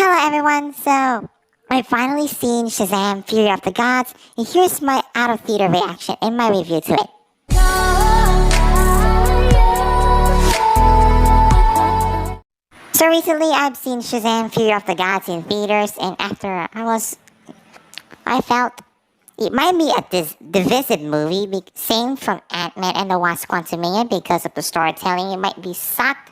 Hello everyone, so I've finally seen Shazam! Fury of the Gods, and here's my out-of-theater reaction and my review to it. So recently I've seen Shazam! Fury of the Gods in theaters, and after I felt it might be a divisive movie, same from Ant-Man and the Wasp: Quantumania because of the storytelling. It might be sucked,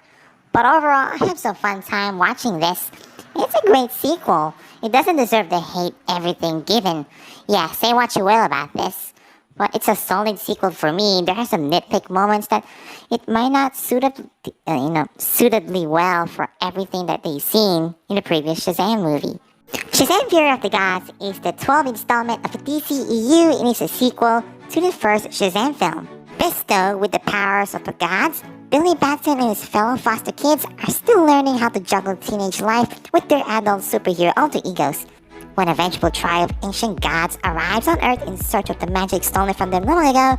but overall I have some fun time watching this. It's a great sequel. It doesn't deserve to hate everything given. Yeah, say what you will about this, but it's a solid sequel for me. There are some nitpick moments that it might not suitably well for everything that they've seen in the previous Shazam movie. Shazam! Fury of the Gods is the 12th installment of the DCEU and is a sequel to the first Shazam film. Bestowed with the powers of the gods, Billy Batson and his fellow foster kids are still learning how to juggle teenage life with their adult superhero alter egos. When a vengeful tribe of ancient gods arrives on Earth in search of the magic stolen from them long ago,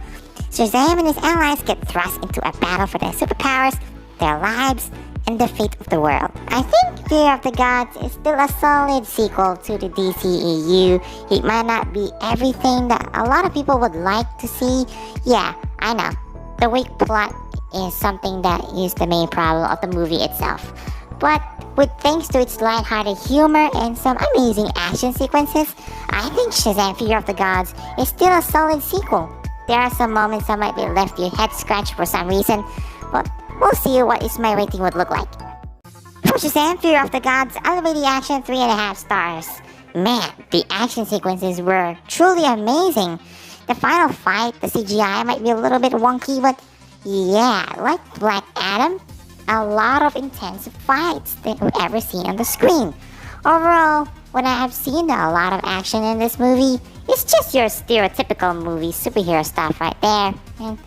Shazam and his allies get thrust into a battle for their superpowers, their lives, and the fate of the world. I think Fury of the Gods is still a solid sequel to the DCEU. It might not be everything that a lot of people would like to see. Yeah, I know. The weak plot is something that is the main problem of the movie itself. But with thanks to its lighthearted humor and some amazing action sequences, I think Shazam! Fury of the Gods is still a solid sequel. There are some moments that might be left your head scratched for some reason, but we'll see what my rating would look like. For Shazam! Fury of the Gods, I'll rate the action 3.5 stars. Man, the action sequences were truly amazing. The final fight, the CGI might be a little bit wonky, but yeah, like Black Adam, a lot of intense fights that we've ever seen on the screen. Overall, when I have seen a lot of action in this movie, it's just your stereotypical movie superhero stuff right there, and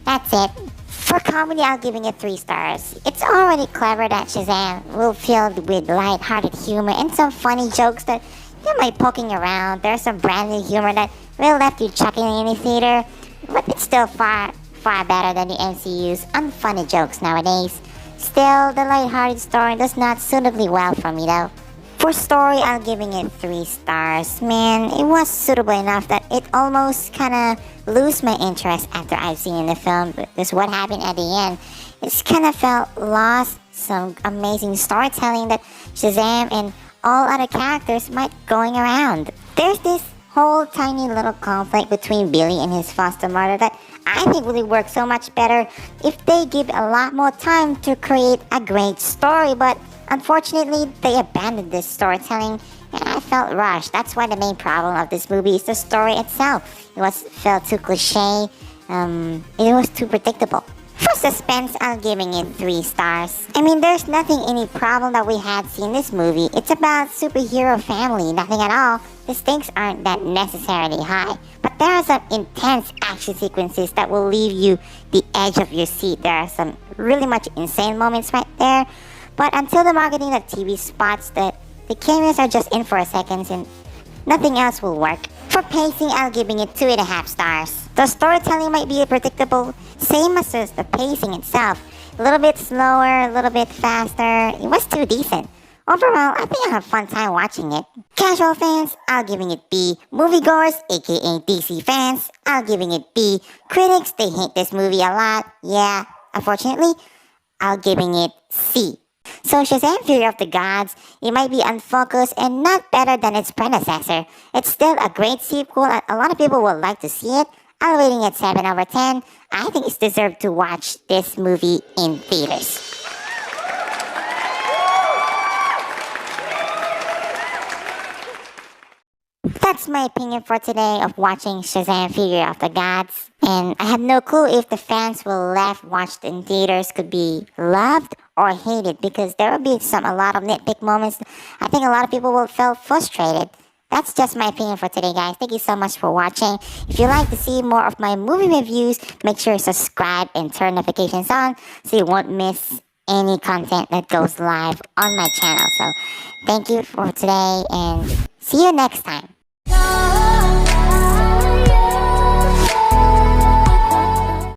that's it. For comedy, I'll giving it 3 stars. It's already clever that Shazam will filled with light-hearted humor and some funny jokes that you might poking around. There's some brand new humor that will left you chuckling in the theater, but it's still far better than the MCU's unfunny jokes nowadays. Still, the light-hearted story does not suitably well for me though. For story, I'll giving it 3 stars. Man, it was suitable enough that it almost kinda lose my interest after I've seen the film, because what happened at the end, it's kinda felt lost some amazing storytelling that Shazam and all other characters might going around. There's this whole tiny little conflict between Billy and his foster mother that I think really works so much better if they give a lot more time to create a great story, but unfortunately they abandoned this storytelling and I felt rushed. That's why the main problem of this movie is the story itself. It felt too cliche, it was too predictable. For suspense, I'm giving it 3 stars. I mean, there's any problem that we had seen this movie. It's about superhero family, nothing at all. The stakes aren't that necessarily high. But there are some intense action sequences that will leave you the edge of your seat. There are some really much insane moments right there. But until the marketing of TV spots that the cameos are just in for a second and nothing else will work. For pacing, I'm giving it 2.5 stars. The storytelling might be predictable, same as the pacing itself. A little bit slower, a little bit faster. It was too decent. Overall, I think I have fun time watching it. Casual fans, I'm giving it B. Moviegoers, aka DC fans, I'm giving it B. Critics, they hate this movie a lot. Yeah, unfortunately, I'm giving it C. So Shazam! Fury of the Gods, it might be unfocused and not better than its predecessor. It's still a great sequel and a lot of people would like to see it. I'm rating it 7 over 10. I think it's deserved to watch this movie in theaters. That's my opinion for today of watching Shazam! Fury of the Gods. And I have no clue if the fans will watched in theaters could be loved or hated, because there will be a lot of nitpick moments. I think a lot of people will feel frustrated. That's just my opinion for today, guys. Thank you so much for watching. If you'd like to see more of my movie reviews, make sure you subscribe and turn notifications on so you won't miss any content that goes live on my channel. So thank you for today and see you next time.